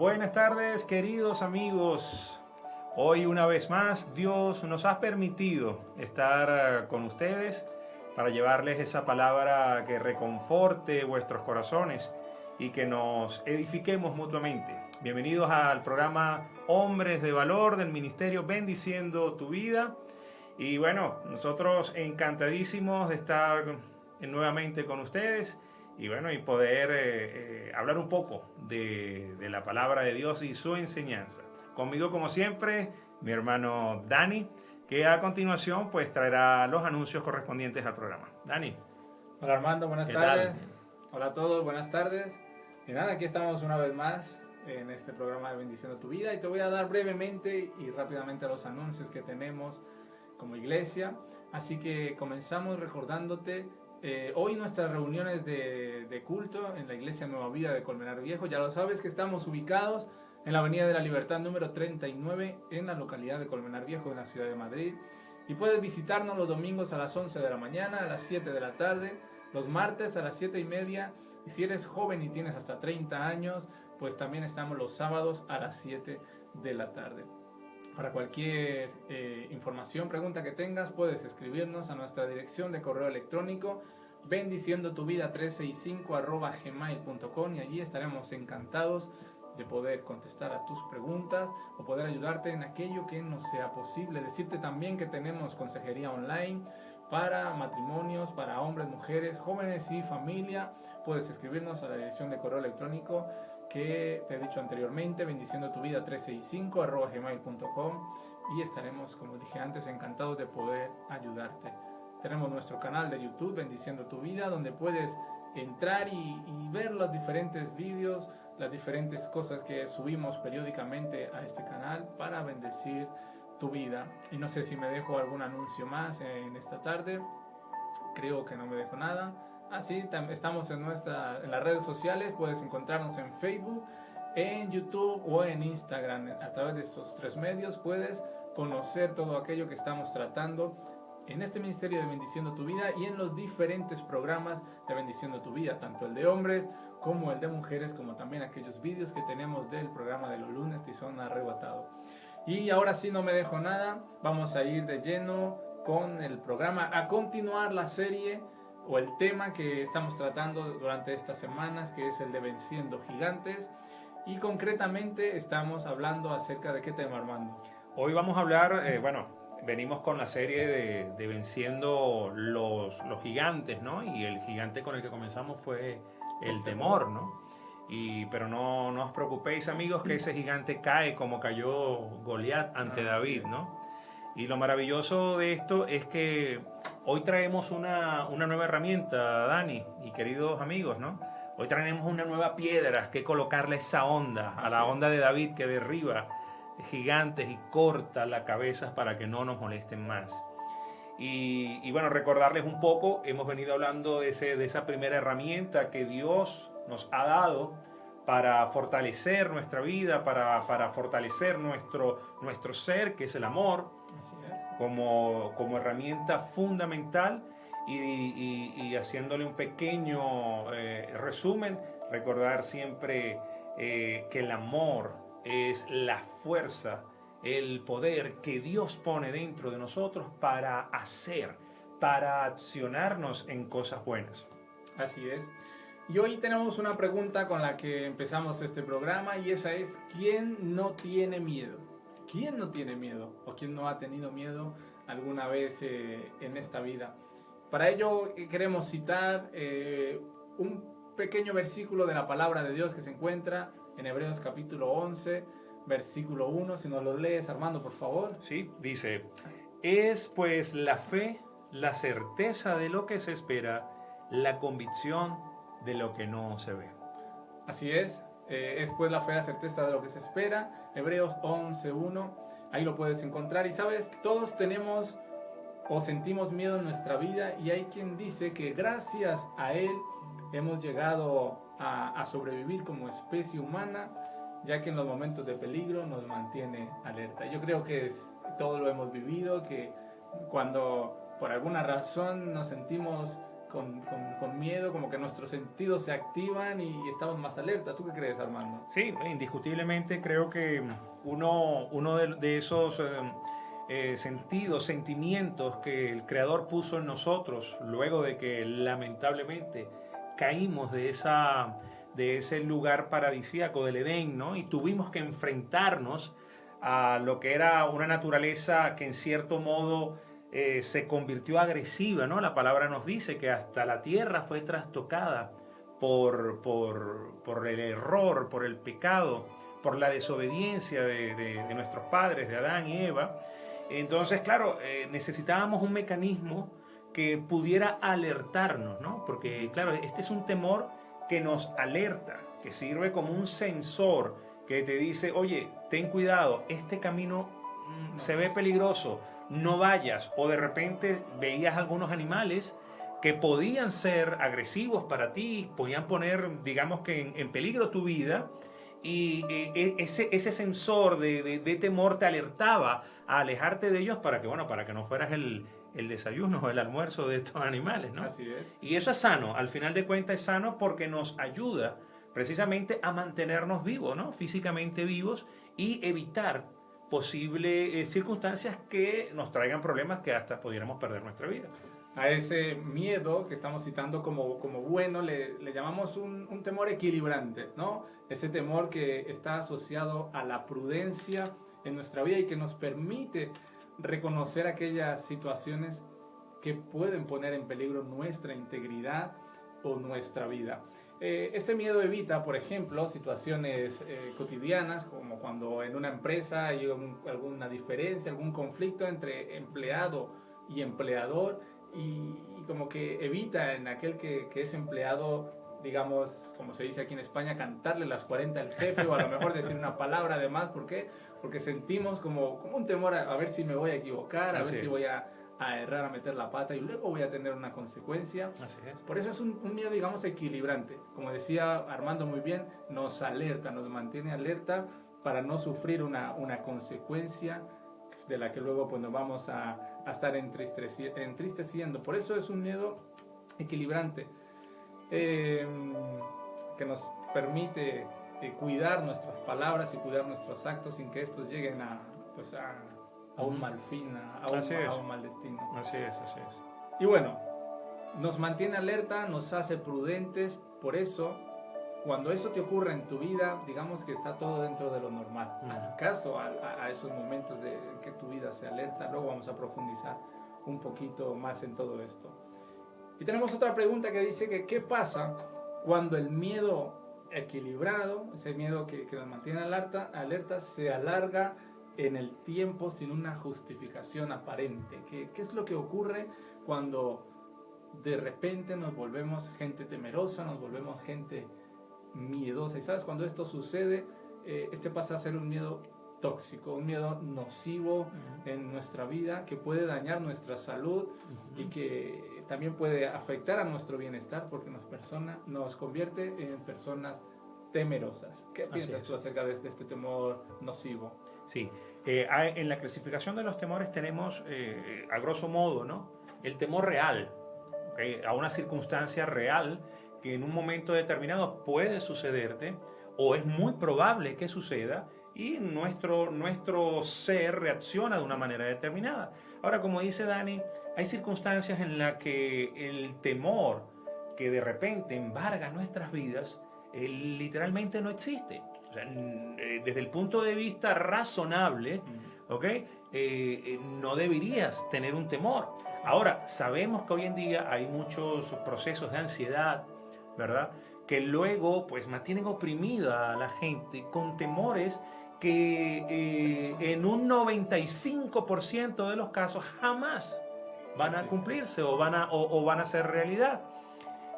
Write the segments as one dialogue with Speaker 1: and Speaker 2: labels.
Speaker 1: Buenas tardes, queridos amigos. Hoy una vez más Dios nos ha permitido estar con ustedes para llevarles esa palabra que reconforte vuestros corazones y que nos edifiquemos mutuamente. Bienvenidos al programa Hombres de Valor del Ministerio Bendiciendo tu Vida. Y bueno, nosotros encantadísimos de estar nuevamente con ustedes y bueno, y poder hablar un poco de la palabra de Dios y su enseñanza. Conmigo, como siempre, mi hermano Dani, que a continuación pues traerá los anuncios correspondientes al programa. Dani.
Speaker 2: Hola Armando, buenas tardes. Hola a todos, buenas tardes. Y nada, aquí estamos una vez más en este programa de Bendiciendo tu Vida y te voy a dar brevemente y rápidamente los anuncios que tenemos como iglesia. Así que comenzamos recordándote hoy nuestras reuniones de culto en la iglesia Nueva Vida de Colmenar Viejo. Ya lo sabes que estamos ubicados en la Avenida de la Libertad número 39 en la localidad de Colmenar Viejo en la ciudad de Madrid. Y puedes visitarnos los domingos a las 11 de la mañana, a las 7 de la tarde, los martes a las 7:30. Y si eres joven y tienes hasta 30 años, pues también estamos los sábados a las 7 de la tarde. Para cualquier información, pregunta que tengas, puedes escribirnos a nuestra dirección de correo electrónico bendiciendotuvida365@gmail.com y allí estaremos encantados de poder contestar a tus preguntas o poder ayudarte en aquello que nos sea posible. Decirte también que tenemos consejería online para matrimonios, para hombres, mujeres, jóvenes y familia. Puedes escribirnos a la dirección de correo electrónico que te he dicho anteriormente, bendiciendotuvida365@gmail.com y estaremos, como dije antes, encantados de poder ayudarte. Tenemos nuestro canal de YouTube, Bendiciendo tu Vida, donde puedes entrar y ver los diferentes vídeos, las diferentes cosas que subimos periódicamente a este canal para bendecir tu vida. Y no sé si me dejo algún anuncio más en esta tarde. Creo que no me dejo nada. Sí, estamos en las redes sociales. Puedes encontrarnos en Facebook, en YouTube o en Instagram. A través de esos tres medios puedes conocer todo aquello que estamos tratando en este ministerio de Bendiciendo tu Vida y en los diferentes programas de Bendiciendo tu Vida, tanto el de hombres como el de mujeres, como también aquellos vídeos que tenemos del programa de los lunes Tizón Arrebatado. Y ahora sí, no me dejo nada, vamos a ir de lleno con el programa, a continuar la serie o el tema que estamos tratando durante estas semanas, que es el de Venciendo Gigantes. Y concretamente estamos hablando acerca de qué tema, Armando.
Speaker 1: Hoy vamos a hablar, venimos con la serie de Venciendo los gigantes, ¿no? Y el gigante con el que comenzamos fue el temor, ¿no? Pero no os preocupéis, amigos, que ese gigante cae como cayó Goliat ante David, ¿no? Y lo maravilloso de esto es que hoy traemos una nueva herramienta, Dani y queridos amigos, ¿no? Hoy traemos una nueva piedra que colocarle esa onda, a la onda de David que derriba gigantes y corta la cabeza para que no nos molesten más. Y bueno, recordarles un poco, hemos venido hablando de esa primera herramienta que Dios nos ha dado para fortalecer nuestra vida, para fortalecer nuestro ser, que es el amor, como herramienta fundamental. Y haciéndole un pequeño resumen, recordar siempre que el amor es la fuerza, el poder que Dios pone dentro de nosotros para hacer, para accionarnos en cosas buenas.
Speaker 2: Así es. Y hoy tenemos una pregunta con la que empezamos este programa y esa es: ¿quién no tiene miedo? ¿Quién no tiene miedo? ¿O quién no ha tenido miedo alguna vez en esta vida? Para ello queremos citar un pequeño versículo de la palabra de Dios que se encuentra en Hebreos capítulo 11, versículo 1. Si nos lo lees, Armando, por favor.
Speaker 1: Sí, dice: es pues la fe, la certeza de lo que se espera, la convicción de lo que no se ve.
Speaker 2: Así es pues la fe, la certeza de lo que se espera. Hebreos 11:1, ahí lo puedes encontrar. Y sabes, todos tenemos o sentimos miedo en nuestra vida y hay quien dice que gracias a él hemos llegado a sobrevivir como especie humana, ya que en los momentos de peligro nos mantiene alerta. Yo creo que todos lo hemos vivido, que cuando por alguna razón nos sentimos con miedo, como que nuestros sentidos se activan y estamos más alerta. ¿Tú qué crees, Armando?
Speaker 1: Sí, indiscutiblemente creo que uno de esos sentidos, sentimientos que el Creador puso en nosotros, luego de que lamentablemente caímos de ese lugar paradisíaco del Edén, ¿no? Y tuvimos que enfrentarnos a lo que era una naturaleza que en cierto modo se convirtió agresiva, ¿no? La palabra nos dice que hasta la tierra fue trastocada por el error, por el pecado, por la desobediencia de nuestros padres, de Adán y Eva. Entonces, claro, necesitábamos un mecanismo que pudiera alertarnos, ¿no? Porque, claro, este es un temor que nos alerta, que sirve como un sensor que te dice, oye, ten cuidado, este camino se ve peligroso, no vayas. O de repente veías algunos animales que podían ser agresivos para ti, podían poner, digamos que en peligro tu vida, y ese sensor de temor te alertaba a alejarte de ellos para que, bueno, para que no fueras el desayuno o el almuerzo de estos animales, ¿no?
Speaker 2: Así es.
Speaker 1: Y eso es sano, al final de cuentas es sano porque nos ayuda precisamente a mantenernos vivos, ¿no? Físicamente vivos, y evitar posibles circunstancias que nos traigan problemas que hasta pudiéramos perder nuestra vida.
Speaker 2: A ese miedo que estamos citando como bueno le llamamos un temor equilibrante, ¿no? Ese temor que está asociado a la prudencia en nuestra vida y que nos permite reconocer aquellas situaciones que pueden poner en peligro nuestra integridad o nuestra vida. Este miedo evita, por ejemplo, situaciones cotidianas, como cuando en una empresa hay alguna diferencia, algún conflicto entre empleado y empleador, y como que evita en aquel que es empleado, digamos, como se dice aquí en España, cantarle las 40 al jefe, o a lo mejor decir una palabra de más. ¿Por qué? Porque sentimos como un temor a ver si me voy a equivocar, a ver si voy a errar, a meter la pata, y luego voy a tener una consecuencia.
Speaker 1: Así es.
Speaker 2: Por eso es un miedo, digamos, equilibrante. Como decía Armando muy bien, nos alerta, nos mantiene alerta para no sufrir una consecuencia de la que luego pues nos vamos a estar entristeciendo. Por eso es un miedo equilibrante, que nos permite cuidar nuestras palabras y cuidar nuestros actos sin que estos lleguen a un mal fin, a un mal destino.
Speaker 1: Así es, así es.
Speaker 2: Y bueno, nos mantiene alerta, nos hace prudentes. Por eso, cuando eso te ocurre en tu vida, digamos que está todo dentro de lo normal. Haz caso a esos momentos de que tu vida se alerta. Luego vamos a profundizar un poquito más en todo esto. Y tenemos otra pregunta que dice que ¿qué pasa cuando el miedo equilibrado, ese miedo que nos mantiene alerta, se alarga en el tiempo sin una justificación aparente? ¿Qué es lo que ocurre cuando de repente nos volvemos gente temerosa, nos volvemos gente miedosa? Y sabes, cuando esto sucede, este pasa a ser un miedo tóxico, un miedo nocivo en nuestra vida, que puede dañar nuestra salud y que también puede afectar a nuestro bienestar, porque nos convierte en personas temerosas. ¿Qué piensas tú acerca de este temor nocivo?
Speaker 1: Sí, en la clasificación de los temores tenemos, a grosso modo, ¿no?, el temor real, ¿okay?, a una circunstancia real que en un momento determinado puede sucederte o es muy probable que suceda, y nuestro ser reacciona de una manera determinada. Ahora, como dice Dani, hay circunstancias en las que el temor que de repente embarga nuestras vidas literalmente no existe. O sea, desde el punto de vista razonable, ¿okay?, no deberías tener un temor. Ahora, sabemos que hoy en día hay muchos procesos de ansiedad, ¿verdad?, que luego pues mantienen oprimida a la gente con temores que en un 95% de los casos jamás van a cumplirse o van a ser realidad.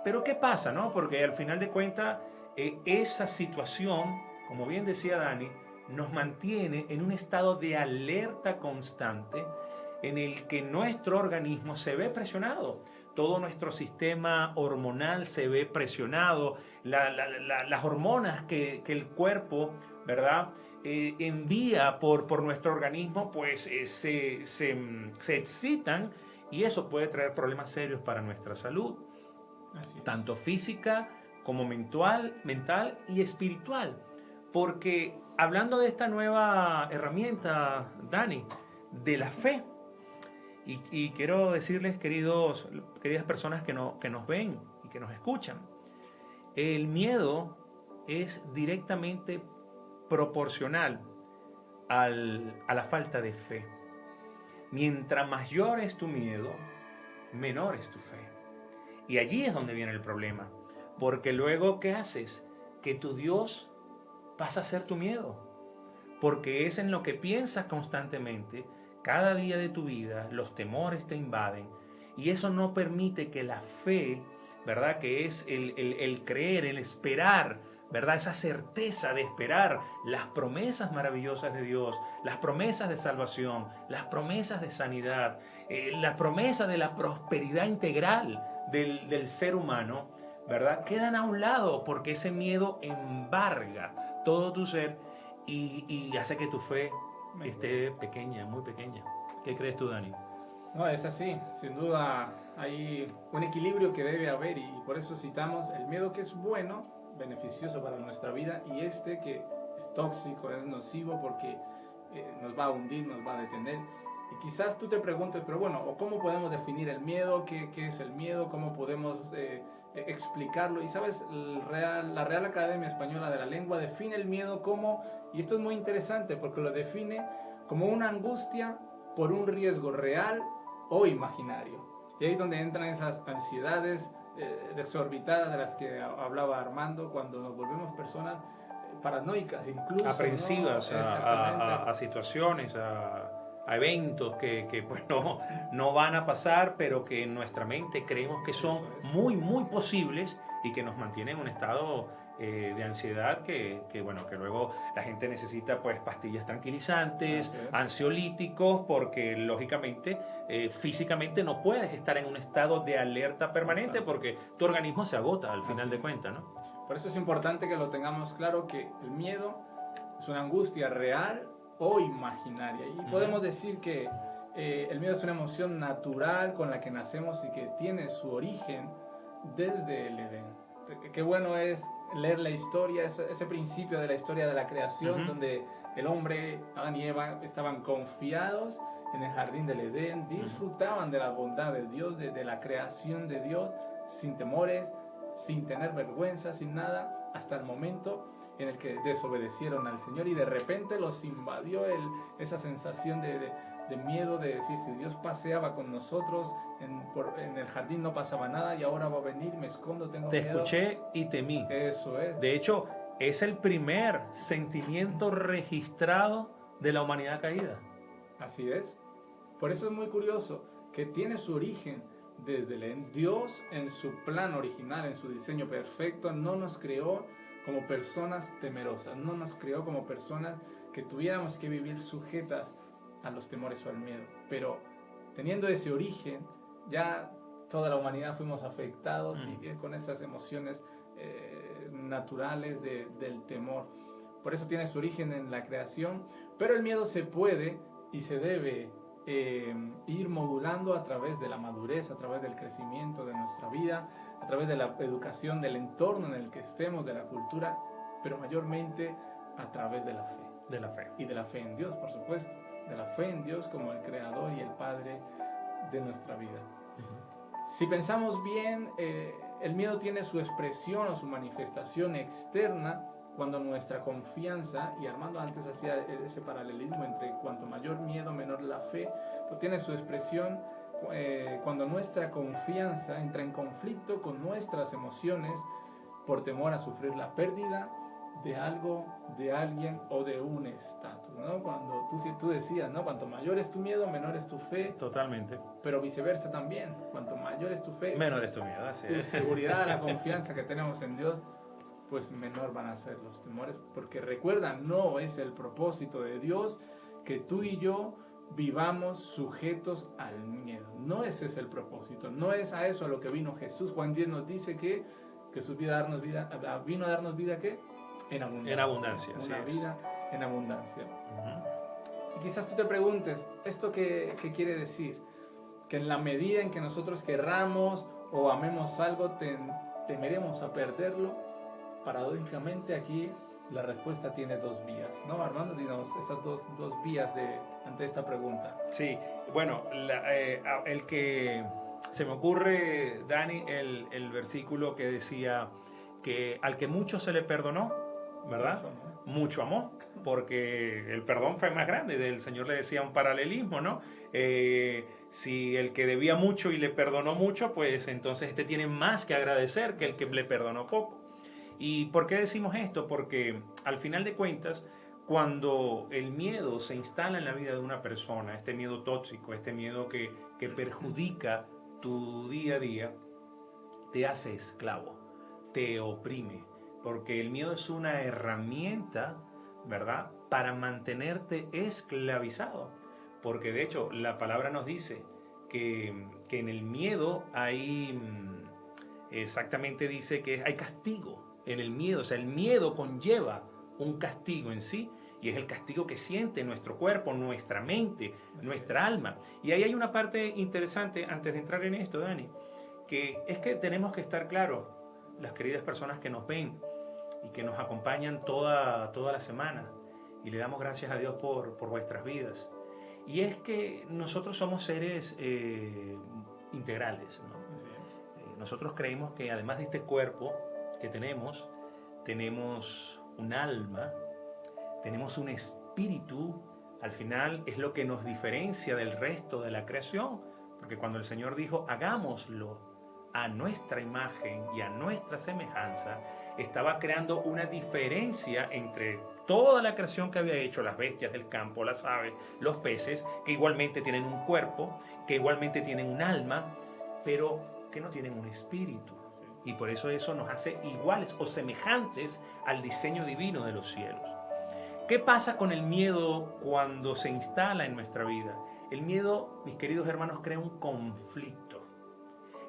Speaker 1: Pero ¿qué pasa, no? Porque al final de cuentas esa situación, como bien decía Dani, nos mantiene en un estado de alerta constante en el que nuestro organismo se ve presionado. Todo nuestro sistema hormonal se ve presionado, las hormonas que el cuerpo, ¿verdad?, envía por nuestro organismo, pues se excitan, y eso puede traer problemas serios para nuestra salud.
Speaker 2: Así es.
Speaker 1: tanto física como mental y espiritual. Porque hablando de esta nueva herramienta, Dani, de la fe, y quiero decirles, queridas personas que nos ven y que nos escuchan, el miedo es directamente proporcional a la falta de fe. Mientras mayor es tu miedo, menor es tu fe. Y allí es donde viene el problema. Porque luego, ¿qué haces? Que tu Dios pasa a ser tu miedo. Porque es en lo que piensas constantemente, cada día de tu vida, los temores te invaden. Y eso no permite que la fe, ¿verdad? Que es el creer, el esperar, ¿verdad? Esa certeza de esperar las promesas maravillosas de Dios, las promesas de salvación, las promesas de sanidad, la promesa de la prosperidad integral del ser humano, ¿verdad? Quedan a un lado porque ese miedo embarga todo tu ser y hace que tu fe esté pequeña, muy pequeña. ¿Qué crees tú, Dani?
Speaker 2: No, es así, sin duda hay un equilibrio que debe haber y por eso citamos el miedo que es bueno, beneficioso para nuestra vida y este que es tóxico, es nocivo porque nos va a hundir, nos va a detener. Y quizás tú te preguntes, pero bueno, ¿cómo podemos definir el miedo? ¿Qué es el miedo? ¿Cómo podemos explicarlo? Y sabes, la Real Academia Española de la Lengua define el miedo como, y esto es muy interesante porque lo define como una angustia por un riesgo real o imaginario. Y ahí es donde entran esas ansiedades desorbitadas de las que hablaba Armando, cuando nos volvemos personas paranoicas, incluso
Speaker 1: aprensivas,
Speaker 2: ¿no?
Speaker 1: a situaciones, a eventos que pues no van a pasar, pero que en nuestra mente creemos que son muy, muy posibles y que nos mantienen en un estado de ansiedad que luego la gente necesita pues pastillas tranquilizantes, ansiolíticos, porque lógicamente físicamente no puedes estar en un estado de alerta permanente porque tu organismo se agota al final de cuentas, ¿no?
Speaker 2: Por eso es importante que lo tengamos claro, que el miedo es una angustia real o imaginaria. Y podemos decir que el miedo es una emoción natural con la que nacemos y que tiene su origen desde el Edén. Qué bueno es leer la historia, ese principio de la historia de la creación, donde el hombre, Adán y Eva, estaban confiados en el jardín del Edén, disfrutaban de la bondad de Dios, de la creación de Dios, sin temores, sin tener vergüenza, sin nada, hasta el momento en el que desobedecieron al Señor y de repente los invadió esa sensación de miedo, de decir, si Dios paseaba con nosotros en el jardín no pasaba nada y ahora va a venir, me escondo, tengo miedo.
Speaker 1: Te escuché y temí.
Speaker 2: Eso es.
Speaker 1: De hecho, es el primer sentimiento registrado de la humanidad caída.
Speaker 2: Así es. Por eso es muy curioso que tiene su origen desde Dios en su plan original, en su diseño perfecto, no nos creó como personas temerosas, no nos creó como personas que tuviéramos que vivir sujetas a los temores o al miedo. Pero teniendo ese origen, ya toda la humanidad fuimos afectados y con esas emociones naturales del temor. Por eso tiene su origen en la creación, pero el miedo se puede y se debe ir modulando a través de la madurez, a través del crecimiento de nuestra vida, a través de la educación del entorno en el que estemos, de la cultura, pero mayormente a través de la fe.
Speaker 1: De la fe.
Speaker 2: Y de la fe en Dios, por supuesto. De la fe en Dios como el creador y el padre de nuestra vida. Si pensamos bien, el miedo tiene su expresión o su manifestación externa cuando nuestra confianza, y Armando antes hacía ese paralelismo entre cuanto mayor miedo, menor la fe, pues tiene su expresión cuando nuestra confianza entra en conflicto con nuestras emociones por temor a sufrir la pérdida de algo, de alguien o de un estatus, ¿no? Cuando tú decías, ¿no? Cuanto mayor es tu miedo, menor es tu fe.
Speaker 1: Totalmente.
Speaker 2: Pero viceversa también. Cuanto mayor es tu fe,
Speaker 1: menor es tu miedo. Así
Speaker 2: tu
Speaker 1: es.
Speaker 2: seguridad, la confianza que tenemos en Dios, pues menor van a ser los temores. Porque recuerda, no es el propósito de Dios que tú y yo vivamos sujetos al miedo. No ese es el propósito. No es a eso a lo que vino Jesús. Juan 10 nos dice que Jesús vino a darnos vida, ¿qué? En abundancia.
Speaker 1: En abundancia,
Speaker 2: una vida en abundancia. Y quizás tú te preguntes, ¿esto qué quiere decir? Que en la medida en que nosotros querramos o amemos algo, temeremos a perderlo. Paradójicamente aquí la respuesta tiene dos vías, ¿no? Armando, dinos esas dos vías ante esta pregunta.
Speaker 1: Sí, bueno, el que se me ocurre, Dani, el versículo que decía que al que mucho se le perdonó, ¿verdad? Mucho amó, porque el perdón fue más grande. El Señor le decía un paralelismo, ¿no? Si el que debía mucho y le perdonó mucho, pues entonces este tiene más que agradecer que el que le perdonó poco. ¿Y por qué decimos esto? Porque al final de cuentas, cuando el miedo se instala en la vida de una persona, este miedo tóxico, este miedo que perjudica tu día a día, te hace esclavo, te oprime, porque el miedo es una herramienta, ¿verdad?, para mantenerte esclavizado, porque de hecho la palabra nos dice que en el miedo hay, exactamente dice que hay castigo en el miedo, o sea, el miedo conlleva un castigo en sí, y es el castigo que siente nuestro cuerpo, nuestra mente, nuestra alma. Y ahí hay una parte interesante antes de entrar en esto, Dani, que es que tenemos que estar claros, las queridas personas que nos ven y que nos acompañan toda la semana, y le damos gracias a Dios por vuestras vidas. Y es que nosotros somos seres integrales, ¿no? Nosotros creemos que además de este cuerpo que tenemos un alma, tenemos un espíritu. Al final es lo que nos diferencia del resto de la creación, porque cuando el Señor dijo hagámoslo a nuestra imagen y a nuestra semejanza, estaba creando una diferencia entre toda la creación que había hecho, las bestias del campo, las aves, los peces, que igualmente tienen un cuerpo, que igualmente tienen un alma, pero que no tienen un espíritu. Y por eso nos hace iguales o semejantes al diseño divino de los cielos. ¿Qué pasa con el miedo cuando se instala en nuestra vida? El miedo, mis queridos hermanos, crea un conflicto.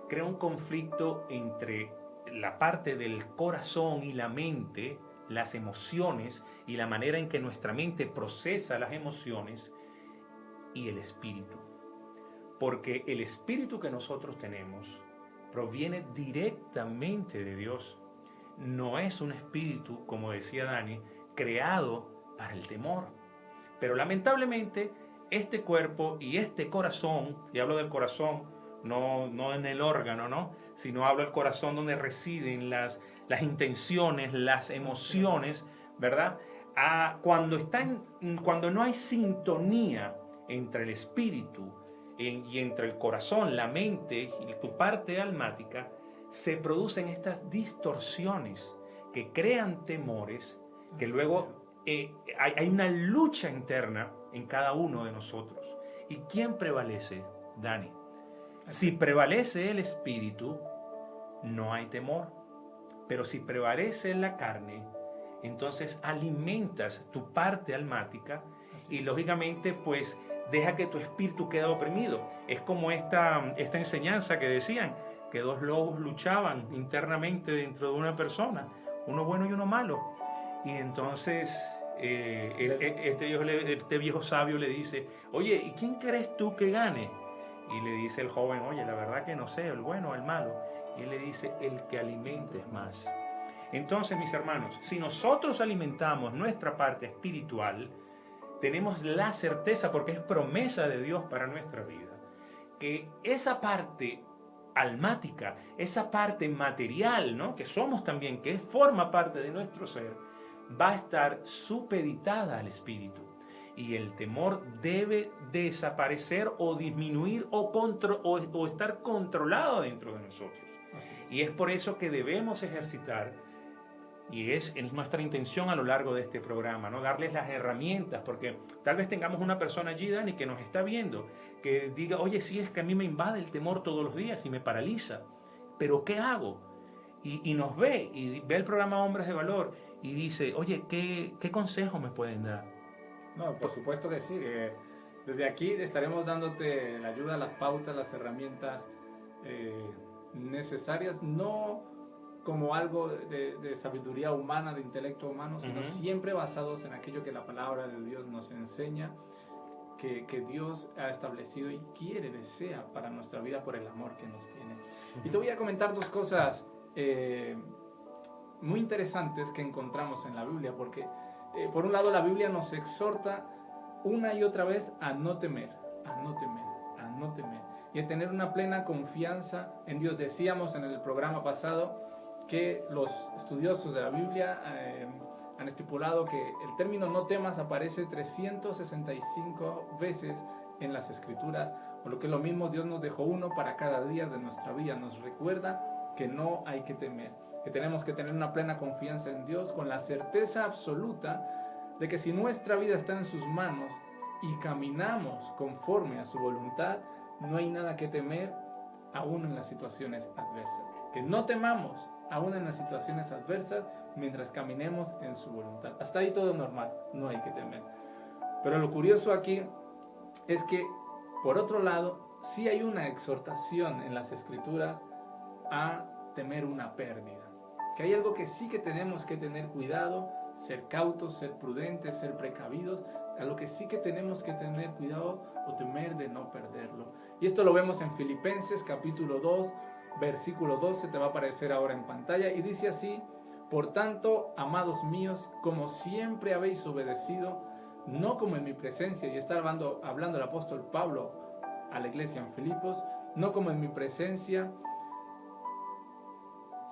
Speaker 1: Crea un conflicto entre la parte del corazón y la mente, las emociones y la manera en que nuestra mente procesa las emociones, y el espíritu. Porque el espíritu que nosotros tenemos proviene directamente de Dios. No es un espíritu, como decía Dani, creado para el temor. Pero lamentablemente este cuerpo y este corazón, y hablo del corazón, no en el órgano, ¿no?, sino hablo del corazón donde residen las intenciones, las emociones, ¿verdad? Cuando no hay sintonía entre el espíritu y entre el corazón, la mente y tu parte almática, se producen estas distorsiones que crean temores, que luego hay una lucha interna en cada uno de nosotros. ¿Y quién prevalece, Dani? Si prevalece el espíritu, no hay temor. Pero si prevalece la carne, entonces alimentas tu parte almática y lógicamente pues deja que tu espíritu quede oprimido. Es como esta enseñanza que decían, que dos lobos luchaban internamente dentro de una persona, uno bueno y uno malo. Y entonces este viejo sabio le dice, oye, ¿y quién crees tú que gane? Y le dice el joven, oye, la verdad que no sé, el bueno o el malo. Y él le dice, el que alimentes más. Entonces, mis hermanos, si nosotros alimentamos nuestra parte espiritual, tenemos la certeza, porque es promesa de Dios para nuestra vida, que esa parte almática, esa parte material, ¿no?, que somos también, que forma parte de nuestro ser, va a estar supeditada al espíritu. Y el temor debe desaparecer o disminuir o estar controlado dentro de nosotros. Y es por eso que debemos ejercitar, y es nuestra intención a lo largo de este programa, ¿no?, darles las herramientas, porque tal vez tengamos una persona allí, Dani, que nos está viendo, que diga, oye, sí, es que a mí me invade el temor todos los días y me paraliza, pero ¿qué hago? Y nos ve, y ve el programa Hombres de Valor, y dice, oye, ¿qué consejo me pueden dar?
Speaker 2: No, por supuesto que sí. Desde aquí estaremos dándote la ayuda, las pautas, las herramientas necesarias, no como algo de sabiduría humana, de intelecto humano, sino siempre basados en aquello que la palabra de Dios nos enseña, que Dios ha establecido y quiere, desea para nuestra vida por el amor que nos tiene. Y te voy a comentar dos cosas muy interesantes que encontramos en la Biblia, porque por un lado la Biblia nos exhorta una y otra vez a no temer, a no temer, a no temer, y a tener una plena confianza en Dios. Decíamos en el programa pasado que los estudiosos de la Biblia han estipulado que el término no temas aparece 365 veces en las Escrituras, por lo que lo mismo Dios nos dejó uno para cada día de nuestra vida. Nos recuerda que no hay que temer, que tenemos que tener una plena confianza en Dios con la certeza absoluta de que si nuestra vida está en sus manos y caminamos conforme a su voluntad, no hay nada que temer aún en las situaciones adversas. Que no temamos aún en las situaciones adversas mientras caminemos en su voluntad. Hasta ahí todo normal, no hay que temer. Pero lo curioso aquí es que, por otro lado, sí hay una exhortación en las Escrituras a temer una pérdida. Que hay algo que sí que tenemos que tener cuidado, ser cautos, ser prudentes, ser precavidos, a lo que sí que tenemos que tener cuidado o temer de no perderlo. Y esto lo vemos en Filipenses capítulo 2, versículo 12, te va a aparecer ahora en pantalla, y dice así: por tanto, amados míos, como siempre habéis obedecido, no como en mi presencia, y está hablando el apóstol Pablo a la iglesia en Filipos, no como en mi presencia,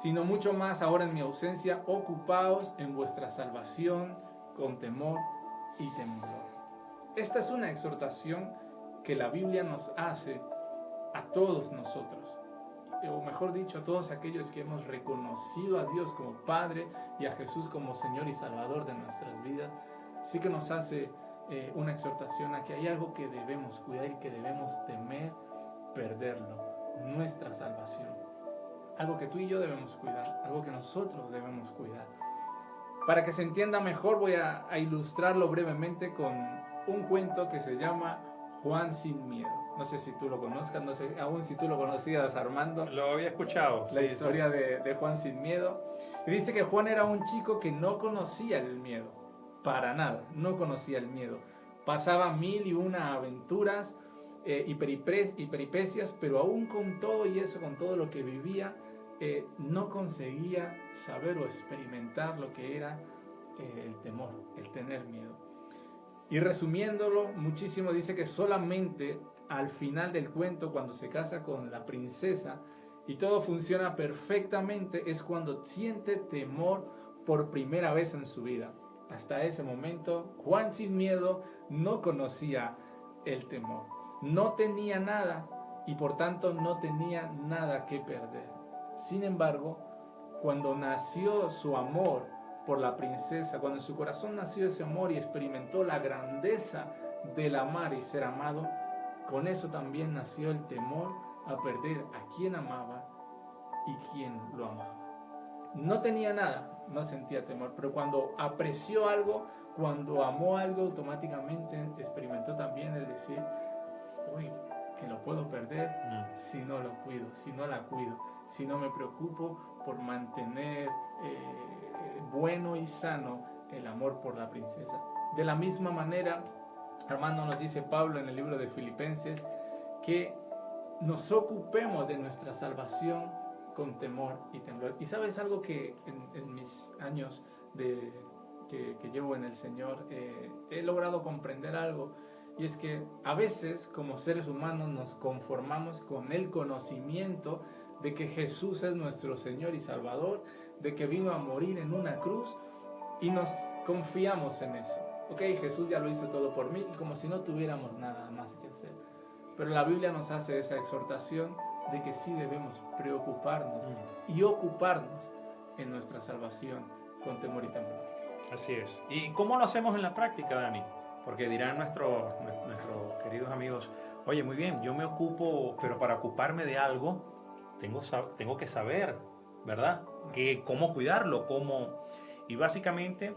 Speaker 2: sino mucho más ahora en mi ausencia, ocupaos en vuestra salvación con temor y temblor. Esta es una exhortación que la Biblia nos hace a todos nosotros, o mejor dicho, a todos aquellos que hemos reconocido a Dios como Padre y a Jesús como Señor y Salvador de nuestras vidas. Sí que nos hace una exhortación a que hay algo que debemos cuidar y que debemos temer perderlo, nuestra salvación. Algo que tú y yo debemos cuidar, algo que nosotros debemos cuidar. Para que se entienda mejor, voy a ilustrarlo brevemente con un cuento que se llama Juan sin miedo. No sé si tú lo conozcas, no sé aún si tú lo conocías, Armando.
Speaker 1: Lo había escuchado.
Speaker 2: La historia de Juan sin miedo. Y dice que Juan era un chico que no conocía el miedo, para nada, no conocía el miedo. Pasaba 1001 aventuras y peripecias, pero aún con todo y eso, con todo lo que vivía, no conseguía saber o experimentar lo que era el temor, el tener miedo. Y resumiéndolo muchísimo, dice que solamente al final del cuento, cuando se casa con la princesa y todo funciona perfectamente, es cuando siente temor por primera vez en su vida. Hasta ese momento, Juan sin miedo no conocía el temor. No tenía nada y por tanto no tenía nada que perder. Sin embargo, cuando nació su amor por la princesa, cuando en su corazón nació ese amor y experimentó la grandeza del amar y ser amado, con eso también nació el temor a perder a quien amaba y quien lo amaba. No tenía nada, no sentía temor, pero cuando apreció algo, cuando amó algo, automáticamente experimentó también el decir: uy, que lo puedo perder si no lo cuido, si no la cuido, si no me preocupo por mantener bueno y sano el amor por la princesa. De la misma manera, Armando, nos dice Pablo en el libro de Filipenses que nos ocupemos de nuestra salvación con temor y temblor. Y sabes algo que en mis años que llevo en el Señor he logrado comprender algo, y es que a veces como seres humanos nos conformamos con el conocimiento de que Jesús es nuestro Señor y Salvador, de que vino a morir en una cruz, y nos confiamos en eso. Ok, Jesús ya lo hizo todo por mí, y como si no tuviéramos nada más que hacer. Pero la Biblia nos hace esa exhortación de que sí debemos preocuparnos y ocuparnos en nuestra salvación con temor y temblor.
Speaker 1: Así es. ¿Y cómo lo hacemos en la práctica, Dani? Porque dirán nuestros queridos amigos: oye, muy bien, yo me ocupo, pero para ocuparme de algo tengo que saber, ¿verdad? Cómo cuidarlo, y básicamente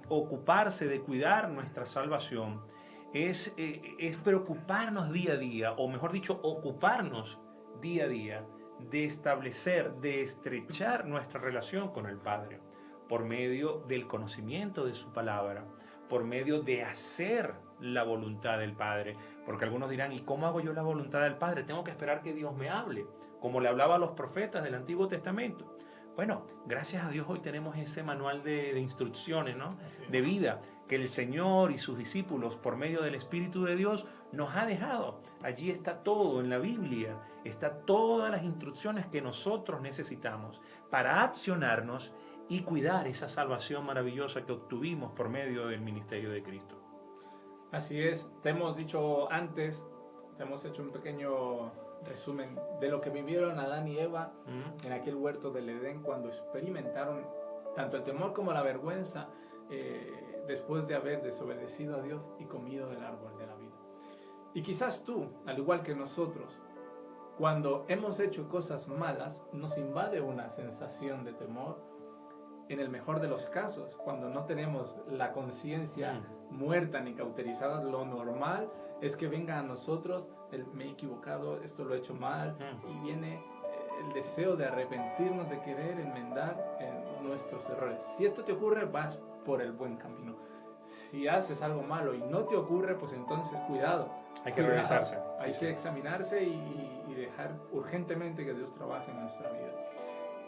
Speaker 1: ocuparse de cuidar nuestra salvación es preocuparnos día a día, o mejor dicho, ocuparnos día a día de establecer, de estrechar nuestra relación con el Padre por medio del conocimiento de su palabra, por medio de hacer la voluntad del Padre. Porque algunos dirán, ¿y cómo hago yo la voluntad del Padre? Tengo que esperar que Dios me hable, como le hablaba a los profetas del Antiguo Testamento. Bueno, gracias a Dios hoy tenemos ese manual de instrucciones, ¿no? De vida, que el Señor y sus discípulos, por medio del Espíritu de Dios, nos ha dejado. Allí está todo en la Biblia, está todas las instrucciones que nosotros necesitamos para accionarnos y cuidar esa salvación maravillosa que obtuvimos por medio del ministerio de Cristo.
Speaker 2: Así es, te hemos dicho antes, te hemos hecho un pequeño resumen de lo que vivieron Adán y Eva en aquel huerto del Edén cuando experimentaron tanto el temor como la vergüenza después de haber desobedecido a Dios y comido del árbol de la vida. Y quizás tú, al igual que nosotros, cuando hemos hecho cosas malas, nos invade una sensación de temor. En el mejor de los casos, cuando no tenemos la conciencia muerta ni cauterizada, lo normal es que venga a nosotros me he equivocado, esto lo he hecho mal, y viene el deseo de arrepentirnos, de querer enmendar nuestros errores. Si esto te ocurre, vas por el buen camino. Si haces algo malo y no te ocurre, pues entonces cuidado.
Speaker 1: Hay que revisarse.
Speaker 2: Hay que examinarse y dejar urgentemente que Dios trabaje en nuestra vida.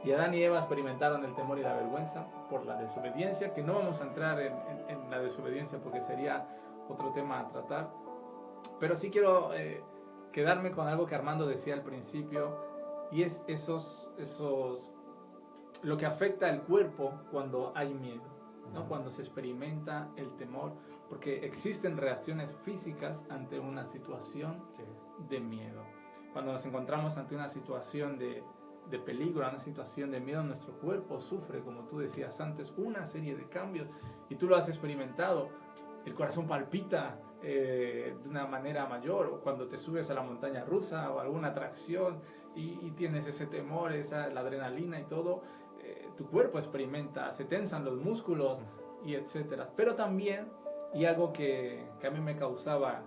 Speaker 2: Y Adán y Eva experimentaron el temor y la vergüenza por la desobediencia, que no vamos a entrar en la desobediencia porque sería otro tema a tratar. Pero sí quiero quedarme con algo que Armando decía al principio, y es lo que afecta al cuerpo cuando hay miedo, ¿no? Cuando se experimenta el temor, porque existen reacciones físicas ante una situación de miedo. Cuando nos encontramos ante una situación de peligro, una situación de miedo, nuestro cuerpo sufre, como tú decías antes, una serie de cambios, y tú lo has experimentado. El corazón palpita de una manera mayor, o cuando te subes a la montaña rusa o alguna atracción y tienes ese temor, la adrenalina y todo, tu cuerpo experimenta, se tensan los músculos y etcétera. Pero también, y algo que a mí me causaba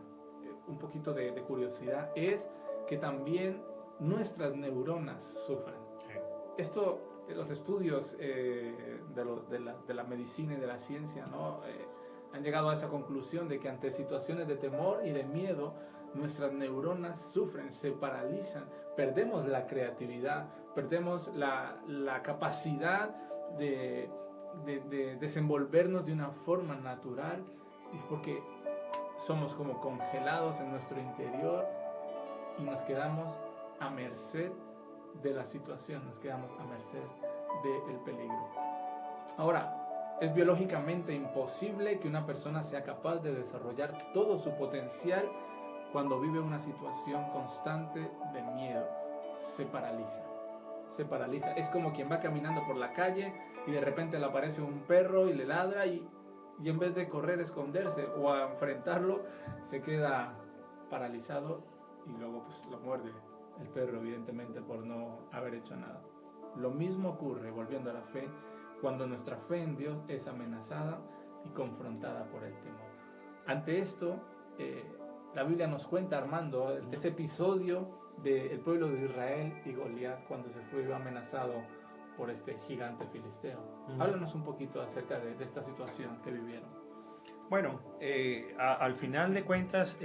Speaker 2: un poquito de curiosidad, es que también nuestras neuronas sufren. Esto, los estudios de la medicina y de la ciencia, ¿no? Han llegado a esa conclusión de que ante situaciones de temor y de miedo, nuestras neuronas sufren, se paralizan, perdemos la creatividad, perdemos la capacidad de desenvolvernos de una forma natural, y porque somos como congelados en nuestro interior y nos quedamos a merced de la situación, nos quedamos a merced del peligro. Ahora, es biológicamente imposible que una persona sea capaz de desarrollar todo su potencial cuando vive una situación constante de miedo. Se paraliza. Se paraliza. Es como quien va caminando por la calle y de repente le aparece un perro y le ladra y en vez de correr, esconderse o a enfrentarlo, se queda paralizado y luego pues lo muerde el perro, evidentemente, por no haber hecho nada. Lo mismo ocurre, volviendo a la fe, cuando nuestra fe en Dios es amenazada y confrontada por el temor. Ante esto, la Biblia nos cuenta, Armando, ese episodio del pueblo de Israel y Goliat cuando se fue amenazado por este gigante filisteo. Háblanos un poquito acerca de esta situación que vivieron.
Speaker 1: Bueno, al final de cuentas,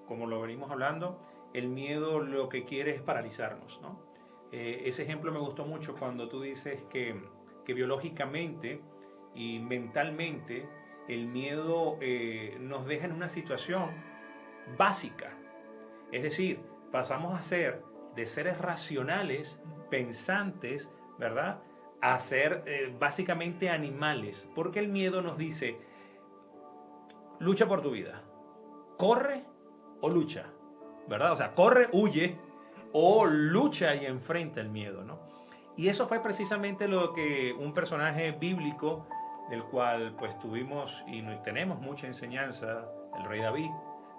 Speaker 1: como lo venimos hablando, el miedo lo que quiere es paralizarnos, ¿no? Ese ejemplo me gustó mucho cuando tú dices que biológicamente y mentalmente el miedo nos deja en una situación básica. Es decir, pasamos a ser de seres racionales, pensantes, ¿verdad?, a ser básicamente animales. Porque el miedo nos dice, lucha por tu vida, corre o lucha, ¿verdad? O sea, corre, huye o lucha y enfrenta el miedo, ¿no? Y eso fue precisamente lo que un personaje bíblico del cual pues tuvimos y tenemos mucha enseñanza, el rey David,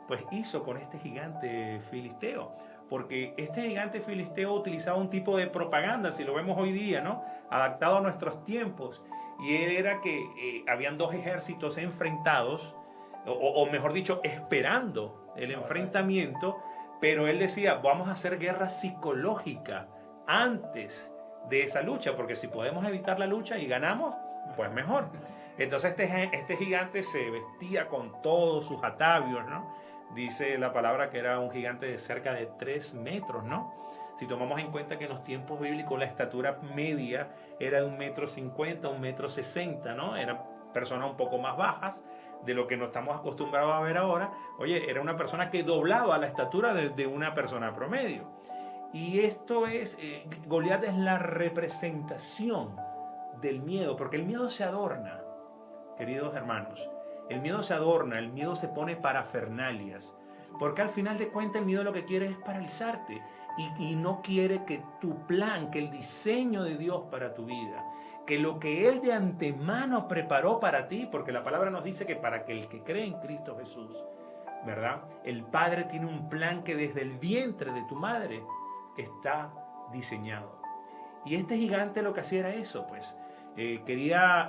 Speaker 1: pues hizo con este gigante filisteo. Porque este gigante filisteo utilizaba un tipo de propaganda, si lo vemos hoy día, ¿no?, adaptado a nuestros tiempos. Y era que habían dos ejércitos enfrentados, o mejor dicho, esperando el enfrentamiento, pero él decía, vamos a hacer guerra psicológica antes de esa lucha, porque si podemos evitar la lucha y ganamos, pues mejor. Entonces este gigante se vestía con todos sus atavios, ¿no? Dice la palabra que era un gigante de cerca de 3 metros, ¿no? Si tomamos en cuenta que en los tiempos bíblicos la estatura media era de 1,50 m, 1,60 m, ¿no? Eran personas un poco más bajas de lo que nos estamos acostumbrados a ver ahora. Oye, era una persona que doblaba la estatura de una persona promedio. Y esto es, Goliat es la representación del miedo, porque el miedo se adorna, queridos hermanos. El miedo se adorna, el miedo se pone parafernalias, porque al final de cuentas el miedo lo que quiere es paralizarte y no quiere que tu plan, que el diseño de Dios para tu vida, que lo que Él de antemano preparó para ti, porque la palabra nos dice que para que el que cree en Cristo Jesús, ¿verdad? El Padre tiene un plan que desde el vientre de tu madre está diseñado. Y este gigante lo que hacía era eso, pues. Quería,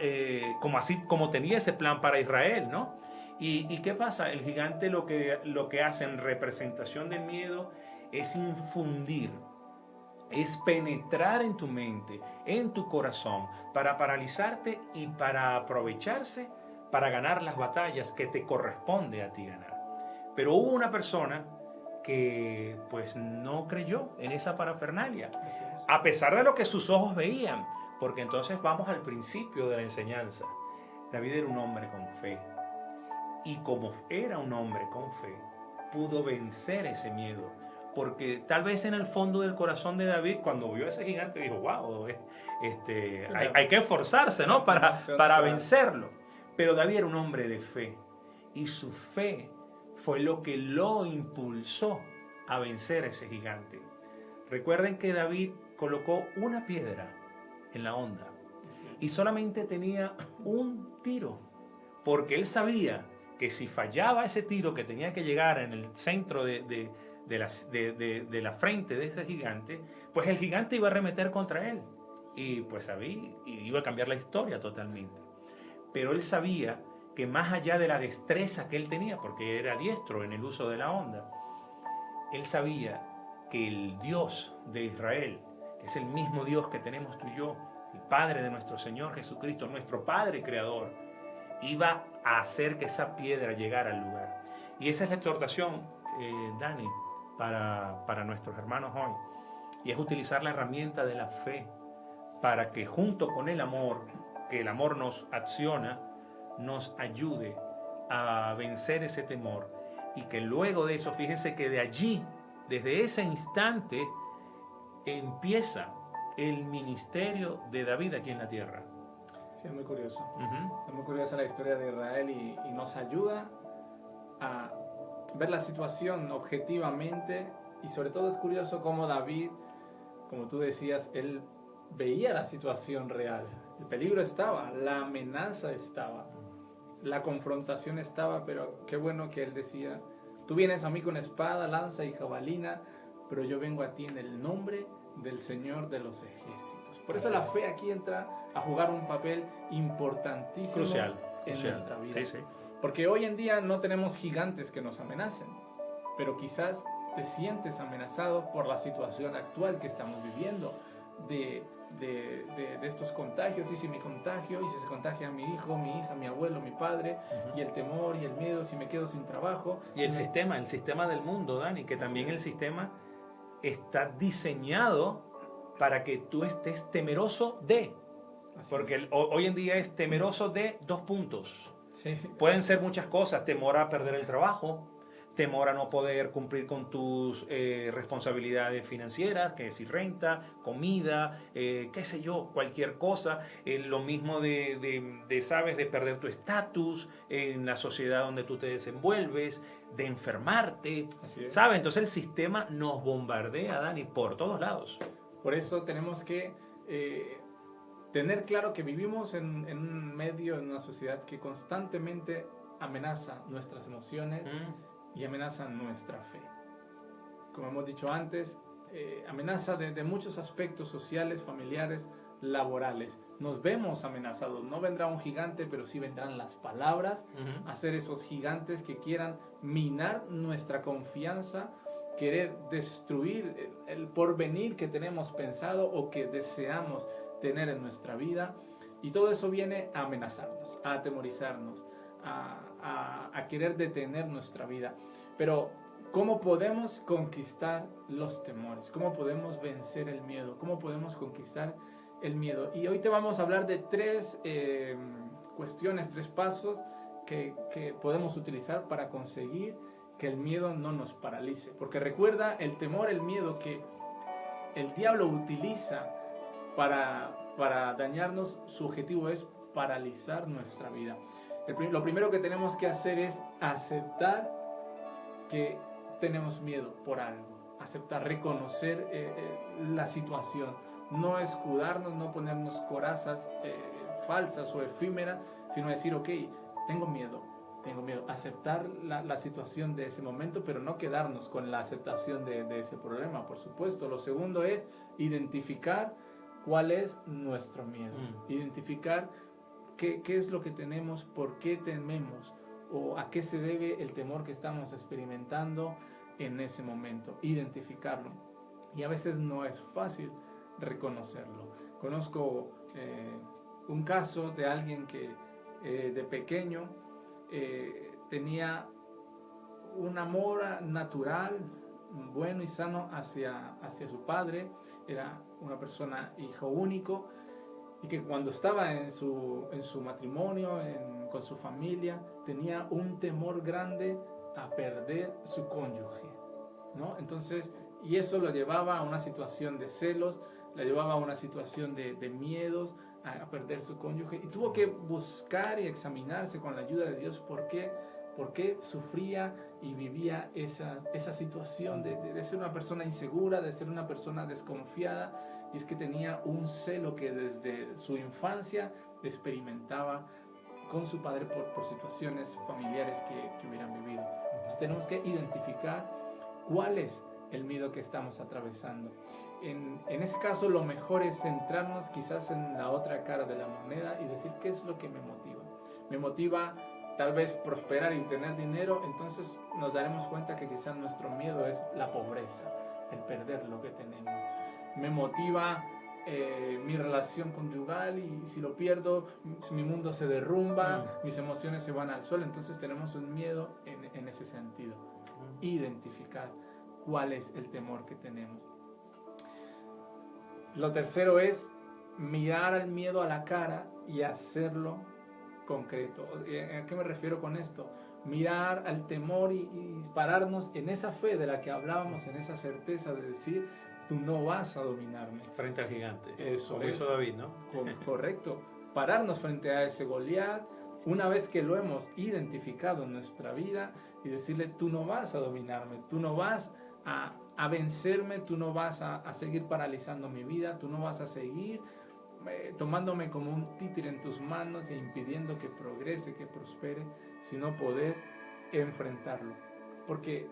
Speaker 1: como tenía ese plan para Israel, ¿no? ¿Y qué pasa? El gigante lo que hace en representación del miedo es infundir, es penetrar en tu mente, en tu corazón, para paralizarte y para aprovecharse, para ganar las batallas que te corresponde a ti ganar. Pero hubo una persona que pues no creyó en esa parafernalia, a pesar de lo que sus ojos veían, porque entonces vamos al principio de la enseñanza. David era un hombre con fe, y como era un hombre con fe, pudo vencer ese miedo, porque tal vez en el fondo del corazón de David, cuando vio a ese gigante, dijo, wow, hay que esforzarse, ¿no? para vencerlo. Pero David era un hombre de fe, y su fe fue lo que lo impulsó a vencer a ese gigante. Recuerden que David colocó una piedra en la honda y solamente tenía un tiro, porque él sabía que si fallaba ese tiro que tenía que llegar en el centro de la frente de ese gigante, pues el gigante iba a arremeter contra él y pues iba a cambiar la historia totalmente. Pero él sabía que más allá de la destreza que él tenía, porque era diestro en el uso de la honda, él sabía que el Dios de Israel, que es el mismo Dios que tenemos tú y yo, el Padre de nuestro Señor Jesucristo, nuestro Padre Creador, iba a hacer que esa piedra llegara al lugar. Y esa es la exhortación, Dani, para nuestros hermanos hoy. Y es utilizar la herramienta de la fe para que junto con el amor, que el amor nos acciona, nos ayude a vencer ese temor. Y que luego de eso, fíjense que de allí, desde ese instante, empieza el ministerio de David aquí en la tierra.
Speaker 2: Sí, es muy curioso. Es muy curiosa la historia de Israel y nos ayuda a ver la situación objetivamente, y sobre todo es curioso cómo David, como tú decías, él veía la situación real. El peligro estaba, la amenaza estaba, la confrontación estaba, pero qué bueno que él decía, tú vienes a mí con espada, lanza y jabalina, pero yo vengo a ti en el nombre del Señor de los ejércitos. Por eso la fe aquí entra a jugar un papel importantísimo, crucial en nuestra vida. Sí, sí. Porque hoy en día no tenemos gigantes que nos amenacen, pero quizás te sientes amenazado por la situación actual que estamos viviendo, de estos contagios, y si me contagio, y si se contagia a mi hijo, mi hija, mi abuelo, mi padre, y el temor y el miedo, si me quedo sin trabajo.
Speaker 1: Y el sistema del mundo, Dani, que también el sistema está diseñado para que tú estés temeroso de, porque hoy en día es temeroso de 2 puntos. Sí. Pueden ser muchas cosas, temor a perder el trabajo, temor a no poder cumplir con tus responsabilidades financieras, que si renta, comida, qué sé yo, cualquier cosa. Lo mismo sabes, de perder tu estatus en la sociedad donde tú te desenvuelves, de enfermarte, ¿sabes? Entonces el sistema nos bombardea, Dani, por todos lados.
Speaker 2: Por eso tenemos que tener claro que vivimos en un medio, en una sociedad que constantemente amenaza nuestras emociones y amenaza nuestra fe. Como hemos dicho antes, amenaza de muchos aspectos sociales, familiares, laborales. Nos vemos amenazados. No vendrá un gigante, pero sí vendrán las palabras a ser esos gigantes que quieran minar nuestra confianza, querer destruir el porvenir que tenemos pensado o que deseamos tener en nuestra vida. Y todo eso viene a amenazarnos, a atemorizarnos, a querer detener nuestra vida. Pero ¿cómo podemos conquistar los temores? ¿Cómo podemos vencer el miedo? ¿Cómo podemos conquistar el miedo? Y hoy te vamos a hablar de tres cuestiones, tres pasos que podemos utilizar para conseguir que el miedo no nos paralice. Porque recuerda, el temor, el miedo que el diablo utiliza para dañarnos, su objetivo es paralizar nuestra vida. Lo primero que tenemos que hacer es aceptar que tenemos miedo por algo, aceptar, reconocer la situación, no escudarnos, no ponernos corazas falsas o efímeras, sino decir, ok, tengo miedo, aceptar la situación de ese momento, pero no quedarnos con la aceptación de ese problema, por supuesto. Lo segundo es identificar cuál es nuestro miedo, identificar qué es lo que tenemos, por qué tememos, o a qué se debe el temor que estamos experimentando en ese momento, identificarlo. Y a veces no es fácil reconocerlo. Conozco un caso de alguien que de pequeño tenía un amor natural, bueno y sano hacia su padre. Era una persona hijo único, y que cuando estaba en su matrimonio, con su familia, tenía un temor grande a perder su cónyuge, ¿no? Entonces, y eso lo llevaba a una situación de celos, la llevaba a una situación de miedos a perder su cónyuge, y tuvo que buscar y examinarse con la ayuda de Dios por qué sufría y vivía esa situación de ser una persona insegura, de ser una persona desconfiada. Y es que tenía un celo que desde su infancia experimentaba con su padre por situaciones familiares que hubieran vivido. Entonces tenemos que identificar cuál es el miedo que estamos atravesando. En ese caso, lo mejor es centrarnos quizás en la otra cara de la moneda y decir, ¿qué es lo que me motiva? Me motiva tal vez prosperar y tener dinero. Entonces nos daremos cuenta que quizás nuestro miedo es la pobreza, el perder lo que tenemos. Me motiva mi relación conyugal, y si lo pierdo, mi mundo se derrumba, mis emociones se van al suelo. Entonces tenemos un miedo en ese sentido. Identificar cuál es el temor que tenemos. Lo tercero es mirar al miedo a la cara y hacerlo concreto. ¿A qué me refiero con esto? Mirar al temor y pararnos en esa fe de la que hablábamos, en esa certeza de decir, tú no vas a dominarme.
Speaker 1: Frente al gigante.
Speaker 2: Eso
Speaker 1: como hizo David, ¿no?
Speaker 2: Correcto. Pararnos frente a ese Goliat, una vez que lo hemos identificado en nuestra vida, y decirle, tú no vas a dominarme, tú no vas a vencerme, tú no vas a seguir paralizando mi vida, tú no vas a seguir tomándome como un títere en tus manos e impidiendo que progrese, que prospere, sino poder enfrentarlo. Porque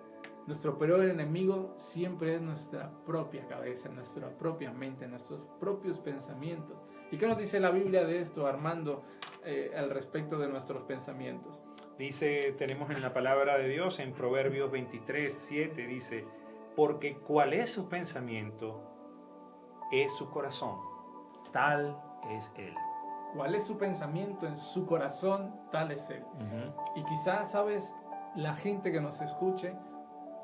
Speaker 2: nuestro peor enemigo siempre es nuestra propia cabeza, nuestra propia mente, nuestros propios pensamientos. ¿Y qué nos dice la Biblia de esto, Armando, al respecto de nuestros pensamientos?
Speaker 1: Dice, tenemos en la palabra de Dios, en Proverbios 23:7, dice, porque cuál es su pensamiento, es su corazón, tal es él.
Speaker 2: ¿Cuál es su pensamiento en su corazón? Tal es él. Y quizás, ¿sabes? La gente que nos escuche,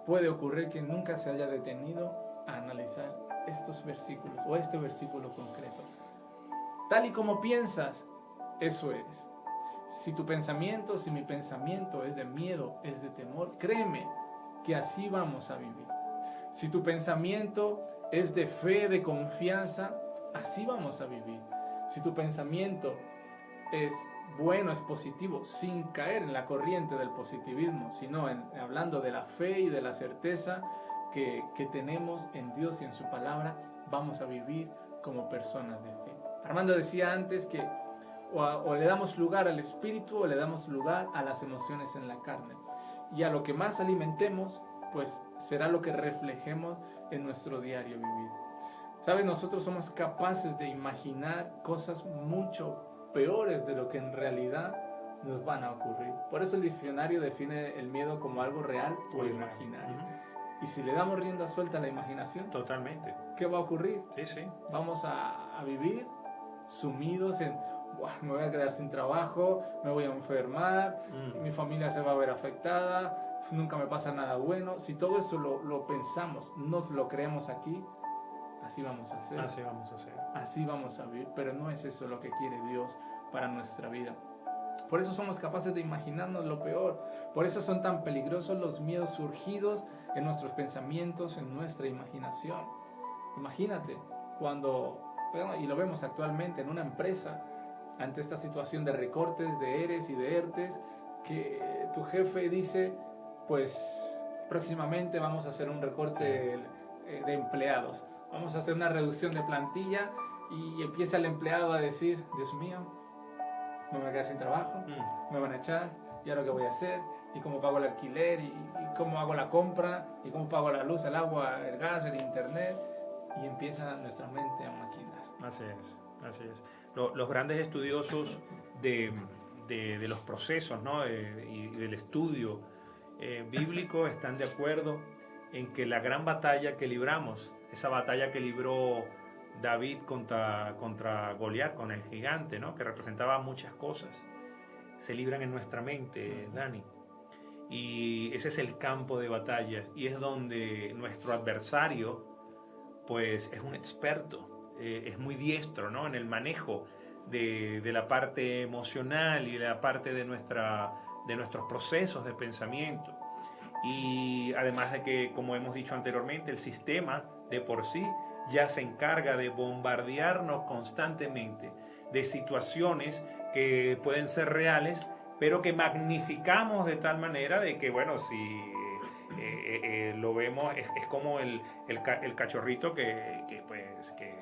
Speaker 2: puede ocurrir que nunca se haya detenido a analizar estos versículos o este versículo concreto. Tal y como piensas, eso eres. Si tu pensamiento, si mi pensamiento es de miedo, es de temor, créeme que así vamos a vivir. Si tu pensamiento es de fe, de confianza, así vamos a vivir. Si tu pensamiento es bueno, es positivo, sin caer en la corriente del positivismo, sino hablando de la fe y de la certeza que tenemos en Dios y en su palabra, vamos a vivir como personas de fe. Armando decía antes que o le damos lugar al espíritu o le damos lugar a las emociones en la carne. Y a lo que más alimentemos, pues será lo que reflejemos en nuestro diario vivir. ¿Sabes? Nosotros somos capaces de imaginar cosas mucho peores de lo que en realidad nos van a ocurrir. Por eso el diccionario define el miedo como algo real o imaginario. Y si le damos rienda suelta a la imaginación,
Speaker 1: totalmente,
Speaker 2: ¿qué va a ocurrir?
Speaker 1: Sí.
Speaker 2: Vamos a vivir sumidos en "Buah, me voy a quedar sin trabajo, me voy a enfermar, mi familia se va a ver afectada, nunca me pasa nada bueno". Si todo eso lo pensamos, nos lo creemos aquí, así vamos a hacer.
Speaker 1: Así vamos a hacer.
Speaker 2: Así vamos a vivir, pero no es eso lo que quiere Dios para nuestra vida. Por eso somos capaces de imaginarnos lo peor. Por eso son tan peligrosos los miedos surgidos en nuestros pensamientos, en nuestra imaginación. Imagínate cuando, bueno, y lo vemos actualmente en una empresa, ante esta situación de recortes, de ERES y de ERTES, que tu jefe dice, pues próximamente vamos a hacer un recorte de empleados, vamos a hacer una reducción de plantilla, y empieza el empleado a decir, Dios mío, me voy a quedar sin trabajo, me van a echar, ¿y ahora qué voy a hacer? ¿Y cómo pago el alquiler? ¿Y cómo hago la compra? ¿Y cómo pago la luz, el agua, el gas, el internet? Y empieza nuestra mente a maquinar.
Speaker 1: Así es, así es. Los grandes estudiosos de los procesos, ¿no? Y del estudio bíblico están de acuerdo en que la gran batalla que libramos, esa batalla que libró David contra Goliat, con el gigante, ¿no? Que representaba muchas cosas, se libran en nuestra mente, Dani. Y ese es el campo de batalla, y es donde nuestro adversario pues es un experto, es muy diestro, ¿no? En el manejo de la parte emocional y de la parte de nuestros procesos de pensamiento. Y además de que, como hemos dicho anteriormente, el sistema de por sí ya se encarga de bombardearnos constantemente de situaciones que pueden ser reales, pero que magnificamos de tal manera de que, bueno, si lo vemos, es como el cachorrito que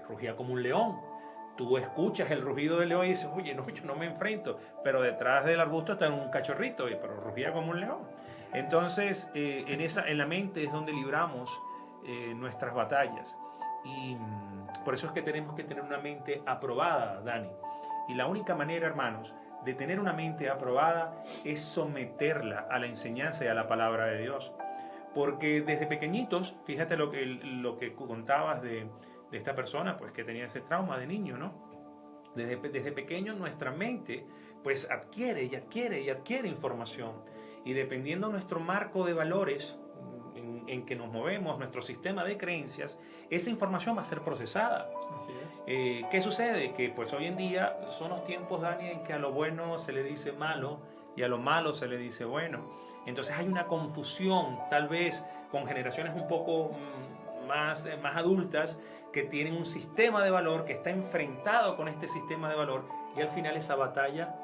Speaker 1: rugía como un león. Tú escuchas el rugido del león y dices, oye, no, yo no me enfrento, pero detrás del arbusto está un cachorrito, pero rugía como un león. Entonces, en la mente es donde libramos nuestras batallas. Y por eso es que tenemos que tener una mente aprobada, Dani. Y la única manera, hermanos, de tener una mente aprobada es someterla a la enseñanza y a la palabra de Dios. Porque desde pequeñitos, fíjate lo que contabas de esta persona, pues que tenía ese trauma de niño, ¿no? Desde pequeño nuestra mente pues adquiere información, y dependiendo de nuestro marco de valores en que nos movemos, nuestro sistema de creencias, esa información va a ser procesada.
Speaker 2: Así es.
Speaker 1: ¿Qué sucede? Que pues hoy en día son los tiempos, Dani, en que a lo bueno se le dice malo y a lo malo se le dice bueno. Entonces hay una confusión, tal vez con generaciones un poco más adultas, que tienen un sistema de valor que está enfrentado con este sistema de valor, y al final esa batalla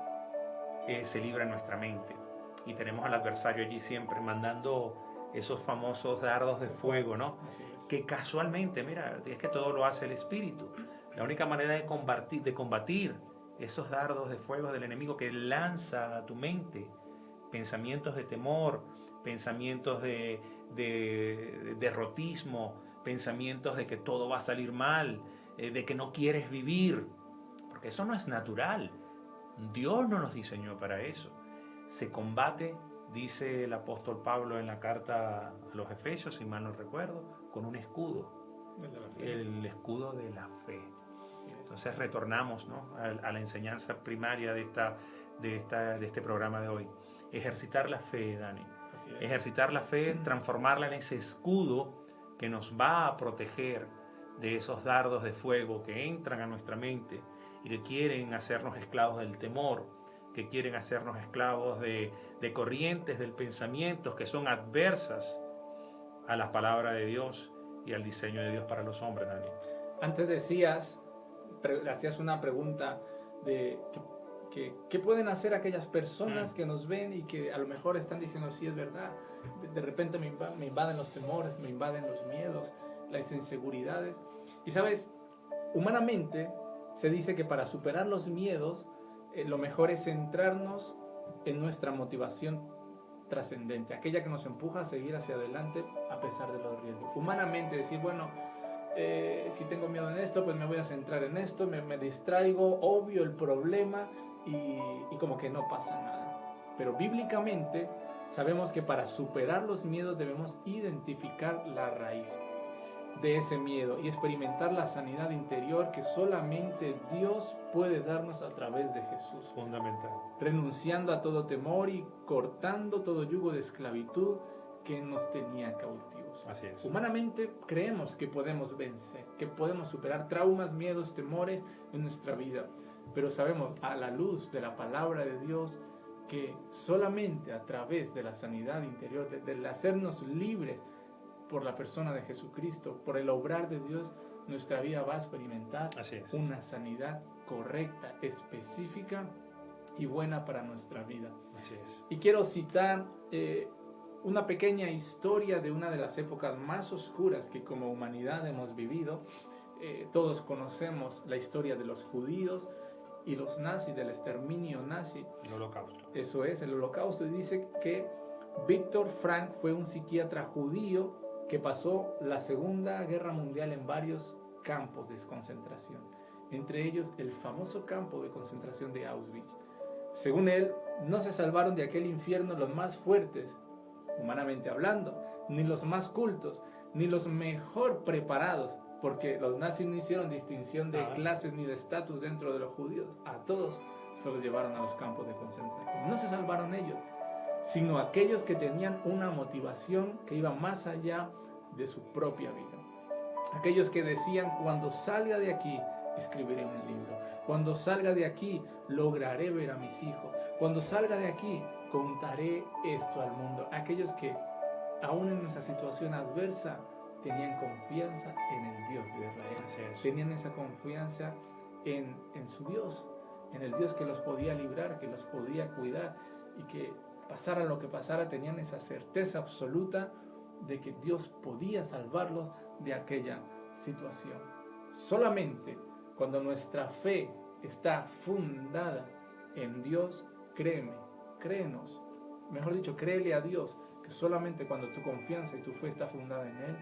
Speaker 1: se libra en nuestra mente. Y tenemos al adversario allí siempre mandando esos famosos dardos de fuego, ¿no?
Speaker 2: Así es.
Speaker 1: Que casualmente, mira, es que todo lo hace el Espíritu. La única manera de combatir esos dardos de fuego del enemigo que lanza a tu mente pensamientos de temor, pensamientos de derrotismo, pensamientos de que todo va a salir mal, de que no quieres vivir, porque eso no es natural. Dios no nos diseñó para eso. Se combate, dice el apóstol Pablo en la carta a los Efesios, si mal no recuerdo, con un escudo, el escudo de la fe. Entonces retornamos, ¿no?, a la enseñanza primaria de este programa de hoy. Ejercitar la fe, Dani. Ejercitar la fe, transformarla en ese escudo que nos va a proteger de esos dardos de fuego que entran a nuestra mente y que quieren hacernos esclavos del temor, que quieren hacernos esclavos de corrientes del pensamiento que son adversas a la palabra de Dios y al diseño de Dios para los hombres, Dani.
Speaker 2: Antes hacías una pregunta de ¿qué pueden hacer aquellas personas que nos ven y que a lo mejor están diciendo, sí, es verdad, de repente me invaden los temores, me invaden los miedos, las inseguridades? Y sabes, humanamente se dice que para superar los miedos, lo mejor es centrarnos en nuestra motivación trascendente, aquella que nos empuja a seguir hacia adelante a pesar de los riesgos. Humanamente decir, bueno, si tengo miedo en esto, pues me voy a centrar en esto, me distraigo, obvio el problema y como que no pasa nada. Pero bíblicamente sabemos que para superar los miedos debemos identificar la raíz. de ese miedo y experimentar la sanidad interior que solamente Dios puede darnos a través de Jesús.
Speaker 1: Fundamental.
Speaker 2: Renunciando a todo temor y cortando todo yugo de esclavitud que nos tenía cautivos.
Speaker 1: Así es.
Speaker 2: Humanamente creemos que podemos vencer, que podemos superar traumas, miedos, temores en nuestra vida, pero sabemos a la luz de la palabra de Dios que solamente a través de la sanidad interior, del hacernos libres por la persona de Jesucristo, por el obrar de Dios, nuestra vida va a experimentar una sanidad correcta, específica y buena para nuestra vida.
Speaker 1: Así es.
Speaker 2: Y quiero citar una pequeña historia de una de las épocas más oscuras que como humanidad hemos vivido. Todos conocemos la historia de los judíos y los nazis, del exterminio nazi.
Speaker 1: El Holocausto.
Speaker 2: Eso es, el Holocausto. Y dice que Viktor Frankl fue un psiquiatra judío que pasó la Segunda Guerra Mundial en varios campos de concentración, entre ellos el famoso campo de concentración de Auschwitz. Según él, no se salvaron de aquel infierno los más fuertes, humanamente hablando, ni los más cultos, ni los mejor preparados, porque los nazis no hicieron distinción de clases ni de estatus dentro de los judíos. A todos se los llevaron a los campos de concentración. No se salvaron ellos, sino aquellos que tenían una motivación que iba más allá de su propia vida. Aquellos que decían, cuando salga de aquí, escribiré un libro. Cuando salga de aquí, lograré ver a mis hijos. Cuando salga de aquí, contaré esto al mundo. Aquellos que, aún en esa situación adversa, tenían confianza en el Dios de Israel. Tenían esa confianza en su Dios, en el Dios que los podía librar, que los podía cuidar, y que pasara lo que pasara, tenían esa certeza absoluta de que Dios podía salvarlos de aquella situación. Solamente cuando nuestra fe está fundada en Dios, créenos, mejor dicho, créele a Dios, que solamente cuando tu confianza y tu fe está fundada en Él,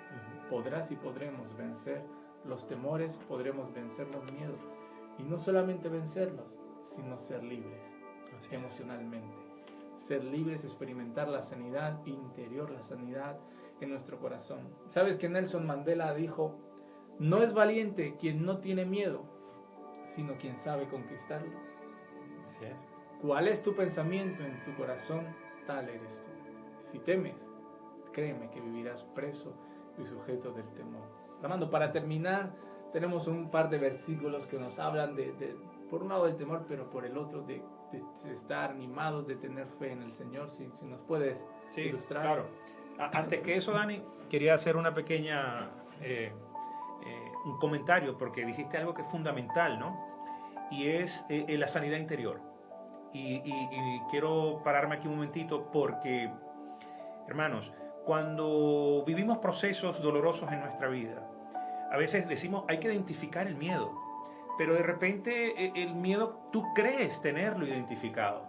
Speaker 2: podrás y podremos vencer los temores, podremos vencer los miedos. Y no solamente vencerlos, sino ser libres emocionalmente. Ser libres, experimentar la sanidad interior, la sanidad en nuestro corazón. ¿Sabes que Nelson Mandela dijo: no es valiente quien no tiene miedo, sino quien sabe conquistarlo?
Speaker 1: Así es.
Speaker 2: ¿Cuál es tu pensamiento en tu corazón? Tal eres tú. Si temes, créeme que vivirás preso y sujeto del temor. Amando, para terminar, tenemos un par de versículos que nos hablan por un lado del temor, pero por el otro de estar animados, de tener fe en el Señor. Si nos puedes ilustrar.
Speaker 1: Claro. Antes que eso, Dani, quería hacer una pequeña un comentario, porque dijiste algo que es fundamental, ¿no? Y es la sanidad interior. Y quiero pararme aquí un momentito porque, hermanos, cuando vivimos procesos dolorosos en nuestra vida, a veces decimos, hay que identificar el miedo, pero de repente el miedo tú crees tenerlo identificado,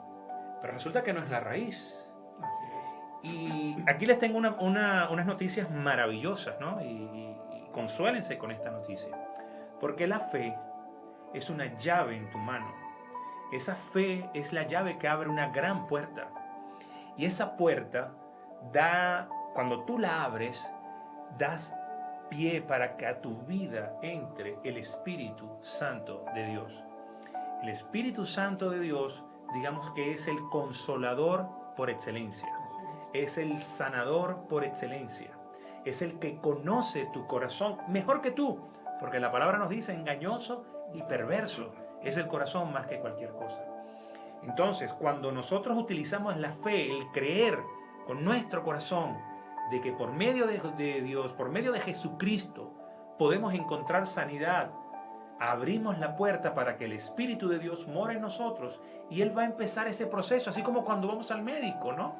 Speaker 1: pero resulta que no es la raíz.
Speaker 2: Así es.
Speaker 1: Y aquí les tengo unas noticias maravillosas, ¿no? Y consuélense con esta noticia, porque la fe es una llave en tu mano. Esa fe es la llave que abre una gran puerta. Y esa puerta cuando tú la abres, das pie para que a tu vida entre el Espíritu Santo de Dios. El Espíritu Santo de Dios, digamos que es el consolador por excelencia. Es el sanador por excelencia. Es el que conoce tu corazón mejor que tú. Porque la palabra nos dice engañoso y perverso es el corazón más que cualquier cosa. Entonces, cuando nosotros utilizamos la fe, el creer con nuestro corazón de que por medio de Dios, por medio de Jesucristo, podemos encontrar sanidad, abrimos la puerta para que el Espíritu de Dios more en nosotros y Él va a empezar ese proceso, así como cuando vamos al médico, ¿no?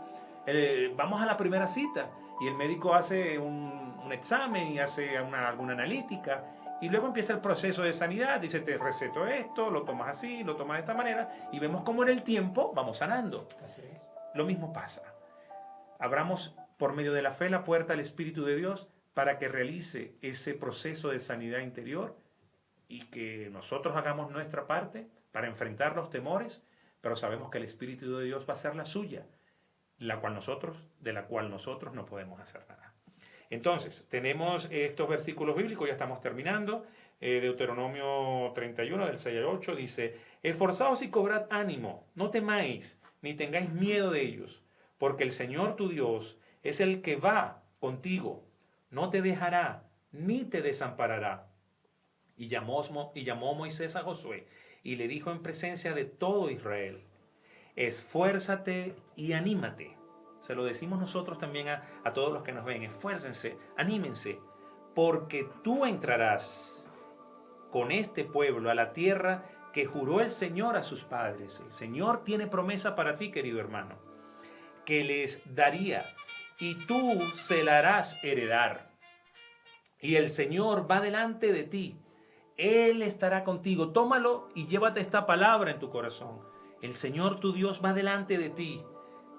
Speaker 1: Vamos a la primera cita y el médico hace un examen y hace alguna analítica y luego empieza el proceso de sanidad. Dice, te receto esto, lo tomas así, lo tomas de esta manera y vemos cómo en el tiempo vamos sanando. Lo mismo pasa. Abramos por medio de la fe la puerta al Espíritu de Dios para que realice ese proceso de sanidad interior y que nosotros hagamos nuestra parte para enfrentar los temores, pero sabemos que el Espíritu de Dios va a hacer la suya, de la cual nosotros no podemos hacer nada. Entonces, tenemos estos versículos bíblicos, ya estamos terminando. Deuteronomio 31, del 6 al 8, dice: esforzaos y cobrad ánimo, no temáis, ni tengáis miedo de ellos, porque el Señor tu Dios es el que va contigo, no te dejará, ni te desamparará. Y llamó Moisés a Josué, y le dijo en presencia de todo Israel: esfuérzate y anímate. Se lo decimos nosotros también a todos los que nos ven: esfuércense, anímense, porque tú entrarás con este pueblo a la tierra que juró el Señor a sus padres. El Señor tiene promesa para ti, querido hermano, que les daría, y tú se la harás heredar. Y el Señor va delante de ti. Él estará contigo. Tómalo y llévate esta palabra en tu corazón. El Señor tu Dios va delante de ti.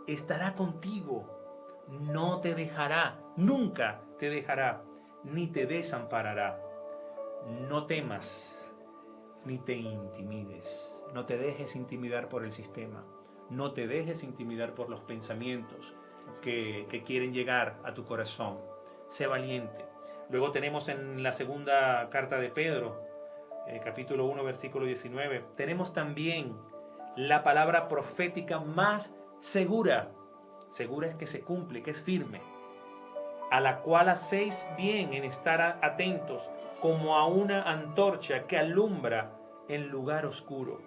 Speaker 1: Estará contigo. No te dejará. Nunca te dejará. Ni te desamparará. No temas, ni te intimides. No te dejes intimidar por el sistema. No te dejes intimidar por los pensamientos que quieren llegar a tu corazón. Sé valiente. Luego tenemos en la segunda carta de Pedro, capítulo 1, versículo 19, tenemos también la palabra profética más segura. Segura es que se cumple, que es firme, a la cual hacéis bien en estar atentos, como a una antorcha que alumbra en lugar oscuro,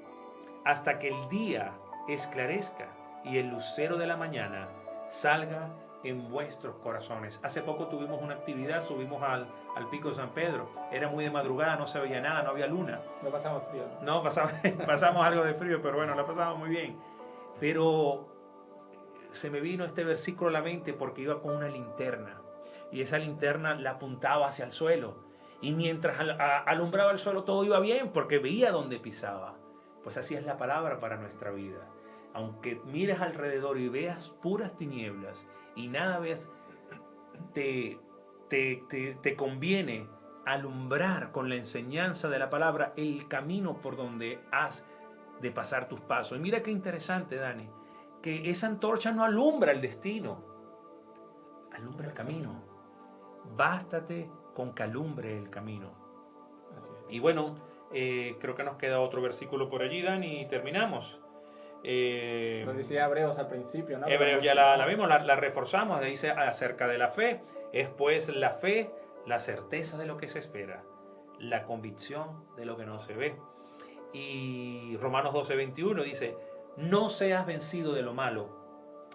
Speaker 1: hasta que el día esclarezca y el lucero de la mañana salga en vuestros corazones. Hace poco tuvimos una actividad, subimos al Pico de San Pedro. Era muy de madrugada, no se veía nada, no había luna.
Speaker 2: No pasamos frío.
Speaker 1: No, pasamos algo de frío, pero bueno, la pasamos muy bien. Pero se me vino este versículo a la mente porque iba con una linterna. Y esa linterna la apuntaba hacia el suelo. Y mientras alumbraba el suelo todo iba bien porque veía dónde pisaba. Pues así es la palabra para nuestra vida. Aunque mires alrededor y veas puras tinieblas y nada ves, te conviene alumbrar con la enseñanza de la palabra el camino por donde has de pasar tus pasos. Y mira qué interesante, Dani, que esa antorcha no alumbra el destino, alumbra el camino. Bástate con que alumbre el camino.
Speaker 2: Así es.
Speaker 1: Y bueno, creo que nos queda otro versículo por allí, Dani, y terminamos.
Speaker 2: Nos decía Hebreos al principio, ¿no?
Speaker 1: Hebreos ya la vimos, la reforzamos, dice acerca de la fe. Es pues la fe, la certeza de lo que se espera, la convicción de lo que no se ve. Y Romanos 12:21 dice: no seas vencido de lo malo,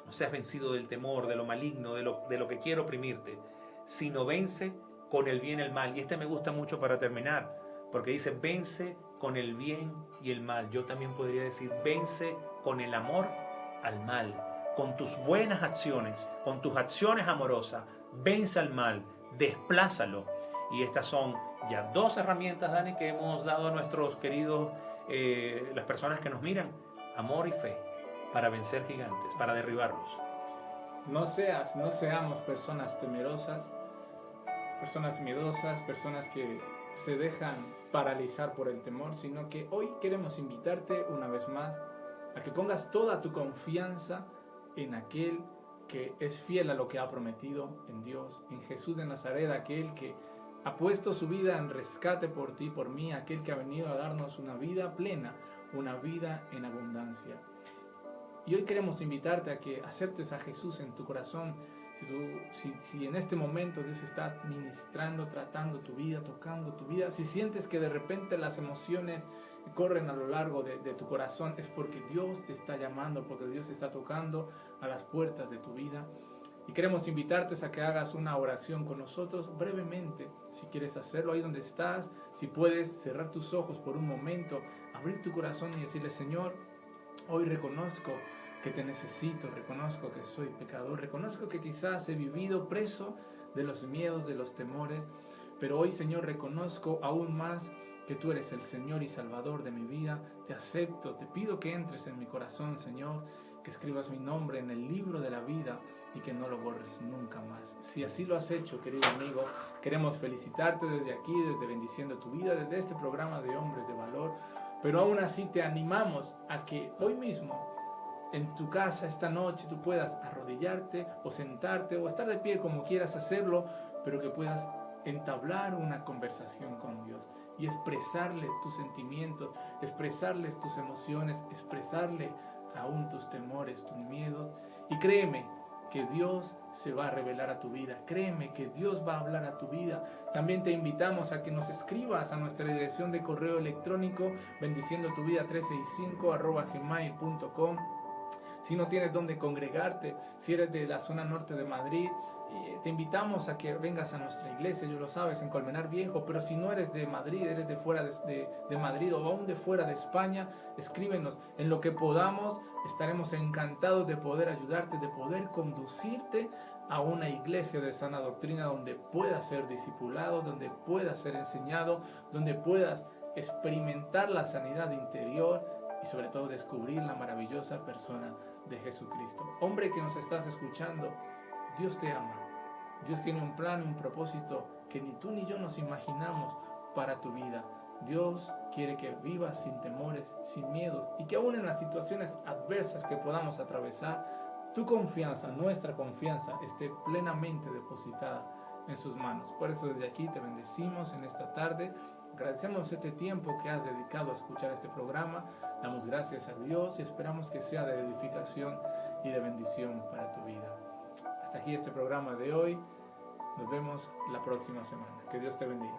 Speaker 1: no seas vencido del temor, de lo maligno, de lo que quiere oprimirte, sino vence con el bien el mal. Y este me gusta mucho para terminar, porque dice: vence con el bien y el mal. Yo también podría decir: vence con el amor al mal. Con tus buenas acciones, con tus acciones amorosas, vence al mal, desplázalo. Y estas son ya 2 herramientas, Dani, que hemos dado a nuestros queridos, las personas que nos miran: amor y fe, para vencer gigantes, para derribarlos.
Speaker 2: No seamos personas temerosas, personas miedosas, personas que se dejan paralizar por el temor, sino que hoy queremos invitarte una vez más a que pongas toda tu confianza en aquel que es fiel a lo que ha prometido, en Dios, en Jesús de Nazaret, aquel que ha puesto su vida en rescate por ti, por mí, aquel que ha venido a darnos una vida plena, una vida en abundancia. Y hoy queremos invitarte a que aceptes a Jesús en tu corazón. Si en este momento Dios está ministrando, tratando tu vida, tocando tu vida, si sientes que de repente las emociones corren a lo largo de tu corazón, es porque Dios te está llamando, porque Dios está tocando a las puertas de tu vida. Y queremos invitarte a que hagas una oración con nosotros brevemente, si quieres hacerlo ahí donde estás, si puedes cerrar tus ojos por un momento, abrir tu corazón y decirle: Señor, hoy reconozco que te necesito, reconozco que soy pecador, reconozco que quizás he vivido preso de los miedos, de los temores, pero hoy, Señor, reconozco aún más que tú eres el Señor y Salvador de mi vida. Te acepto, te pido que entres en mi corazón, Señor, que escribas mi nombre en el libro de la vida y que no lo borres nunca más. Si así lo has hecho, querido amigo, queremos felicitarte desde aquí, desde Bendiciendo tu Vida, desde este programa de Hombres de Valor, pero aún así te animamos a que hoy mismo, en tu casa esta noche, tú puedas arrodillarte o sentarte o estar de pie como quieras hacerlo, pero que puedas entablar una conversación con Dios y expresarles tus sentimientos, expresarles tus emociones, expresarle aún tus temores, tus miedos. Y créeme que Dios se va a revelar a tu vida. Créeme que Dios va a hablar a tu vida. También te invitamos a que nos escribas a nuestra dirección de correo electrónico bendiciendotuvida365@gmail.com. Si no tienes dónde congregarte, si eres de la zona norte de Madrid, te invitamos a que vengas a nuestra iglesia, ya lo sabes, en Colmenar Viejo. Pero si no eres de Madrid, eres de fuera de Madrid o aún de fuera de España, escríbenos. En lo que podamos, estaremos encantados de poder ayudarte, de poder conducirte a una iglesia de sana doctrina donde puedas ser discipulado, donde puedas ser enseñado, donde puedas experimentar la sanidad interior y sobre todo descubrir la maravillosa persona de Jesucristo. Hombre que nos estás escuchando, Dios te ama. Dios tiene un plan y un propósito que ni tú ni yo nos imaginamos para tu vida. Dios quiere que vivas sin temores, sin miedos, y que aún en las situaciones adversas que podamos atravesar, tu confianza, nuestra confianza, esté plenamente depositada en sus manos. Por eso desde aquí te bendecimos en esta tarde. Agradecemos este tiempo que has dedicado a escuchar este programa. Damos gracias a Dios y esperamos que sea de edificación y de bendición para tu vida. Hasta aquí este programa de hoy. Nos vemos la próxima semana. Que Dios te bendiga.